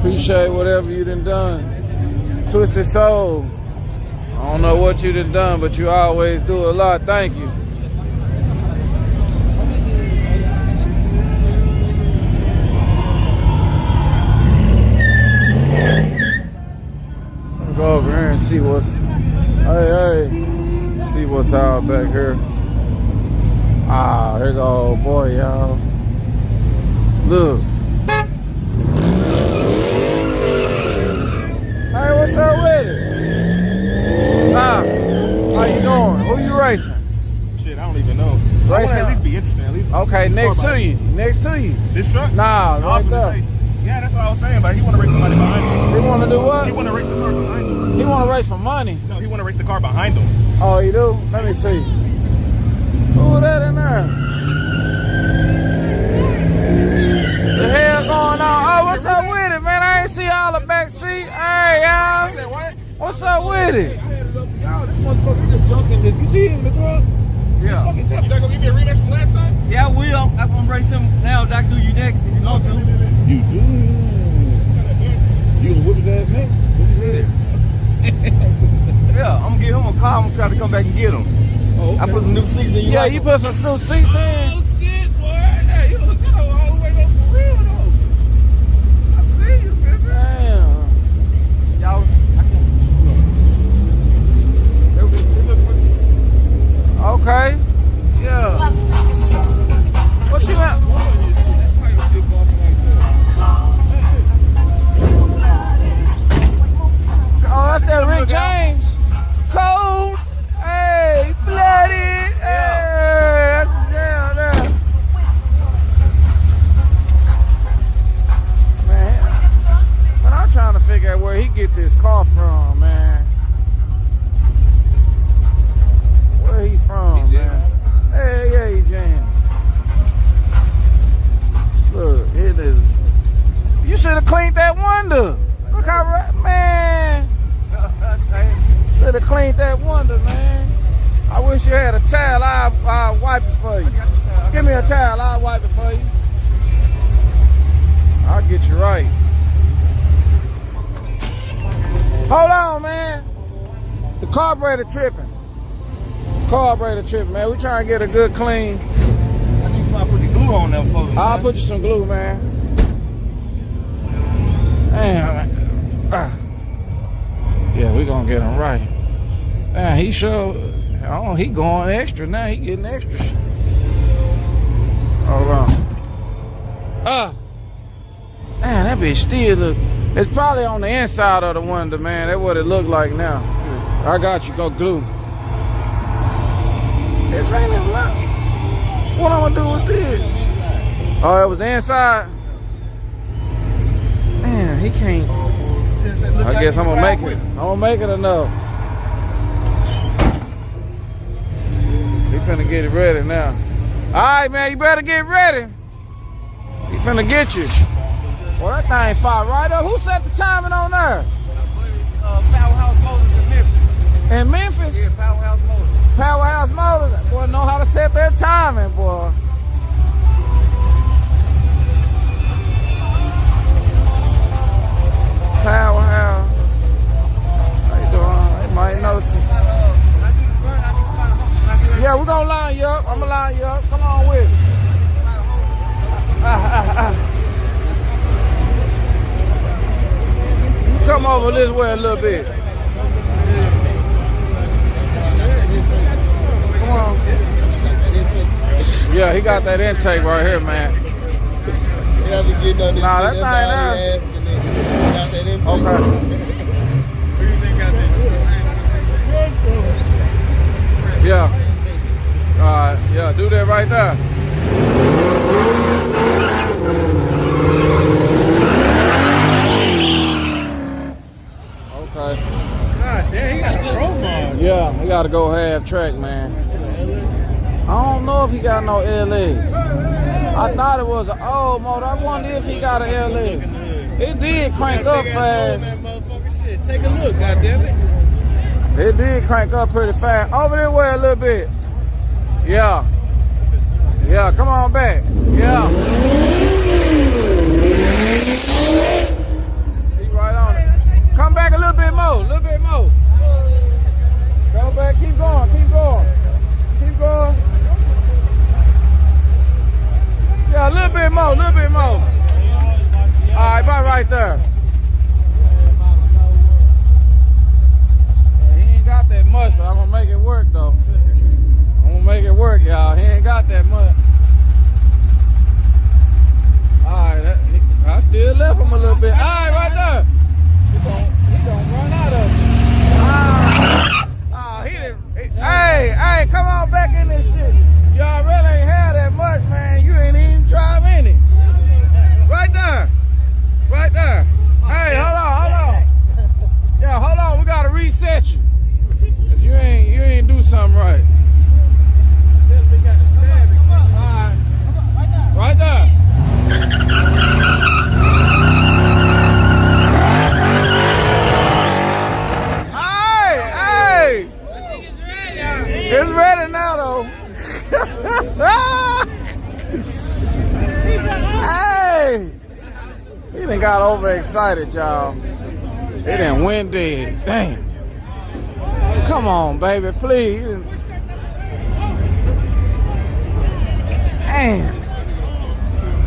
Appreciate whatever you done. Twisted Soul. I don't know what you done, but you always do a lot. Thank you. I'm gonna go over here and see what's see what's out back here. Ah, here go old boy, y'all. Look. Hey, what's up with it? How you doing? Who you racing? Shit, I don't even know. Racing? I want to at least be interesting. At least. Okay, next to you. Next to you. This truck? Nah, right there. Yeah, that's what I was saying, but he want to race somebody behind him. He want to do what? He want to race the car behind him. He want to race for money? No, he want to race the car behind him. Oh, you do? Let me see. Who that in there? The hell going on? Oh, what's up with it, man? I ain't see all the back seat. Hey, y'all. What's up with it? This motherfucker just junking this. You see him in the truck? Yeah. Fucking tough. You not gonna give me a rematch from last time? Yeah, I will. I'm gonna race him now. I can do you next if you want to. You do? You gonna whip his ass next? Yeah, I'm gonna give him a car. I'm gonna try to come back and get him. Oh, okay. I put some new seats in. Yeah, you put some new seats in. Oh shit, boy! Hey, you look good all the way up for real though. I see you, man. Damn. Y'all, okay. Yeah. What you at? Oh, that's that Rick James. Cold. Hey, bloody. Hey, that's the jam there. Man, I'm trying to figure out where he get this car from, man. Where he from, man? Hey, yeah, he jammed. Look, it is. You should have cleaned that window. Look how, man. Should have cleaned that window, man. I wish you had a towel. I'll wipe it for you. Give me a towel. I'll wipe it for you. I'll get you right. Hold on, man. The carburetor tripping. Carburetor tripping, man. We trying to get a good clean. I need somebody to put the glue on them folks. I'll put you some glue, man. Damn. Yeah, we gonna get him right. Man, he sure. Oh, he going extra now. He getting extra. Hold on. Man, that bitch still look. It's probably on the inside of the window, man. That's what it look like now. I got you. Go glue. It's raining a lot. What I'm gonna do with this? Oh, it was the inside. Man, he can't. I guess I'm gonna make it. I'm gonna make it enough. He finna get it ready now. All right, man, you better get ready. He finna get you. Well, that thing fire right up. Who set the timing on there? Powerhouse Motors in Memphis. In Memphis? Yeah, Powerhouse Motors. Powerhouse Motors. Boy, know how to set that timing, boy. Powerhouse. How you doing? They might know some. Yeah, we're gonna line you up. I'm gonna line you up. Come on with it. You come over this way a little bit. Come on. Yeah, he got that intake right here, man. Nah, that thing there. Okay. Yeah. Yeah, do that right there. Okay. God damn, he got a promo. Yeah, he got to go half track, man. I don't know if he got no LS. I thought it was an old motor. I wonder if he got an LS. It did crank up fast. Take a look, goddammit. It did crank up pretty fast. Over this way a little bit. Yeah. Yeah, come on back. Yeah. bit. All right, right there. He gonna run out of it. Oh, he didn't. Hey, come on back in this shit. Y'all really ain't had that much, man. You ain't even drive in it. Right there. Right there. Hey, hold on. Yeah, hold on. We gotta reset you. Cause you ain't do something right. Alright. Right there. Hey! It's ready now though. Hey! He done got overexcited, y'all. It done went dead. Damn. Come on, baby, please. Damn.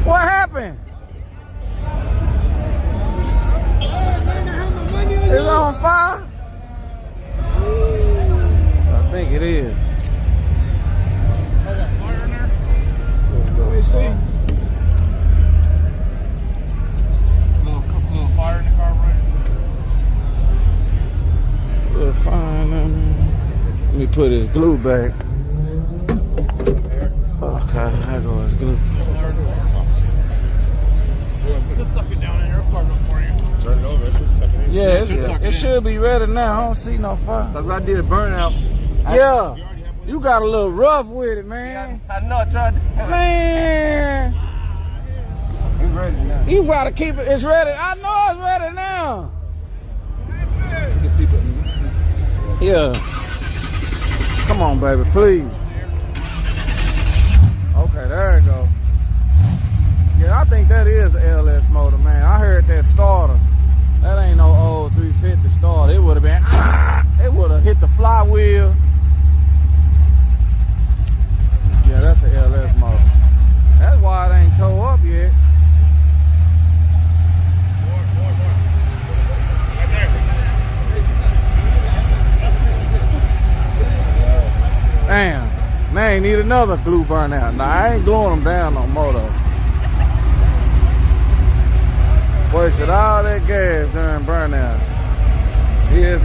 What happened? It's on fire? I think it is. Fire in there? Let me see. Little fire in the carburetor. Little fire. Let me put his glue back. Okay, there goes his glue. Just suck it down in there. For you. Turn it over. Yeah, it should be ready now. I don't see no fire. Cause I did a burnout. Yeah, you got a little rough with it, man. Yeah, I know. I tried to. Man, it's ready now. You gotta keep it. It's ready. I know it's ready now. You can see it. Yeah. Come on, baby, please. Okay, there you go. Yeah, I think that is an LS motor, man. I heard that starter. That ain't no old 350 starter. It would have been, it would have hit the flywheel. Yeah, that's an LS motor. That's why it ain't towed up yet. Right there. Damn. Man, need another glue burnout. Nah, I ain't gluing them down no more though. Wasted all that gas during burnout. Yeah.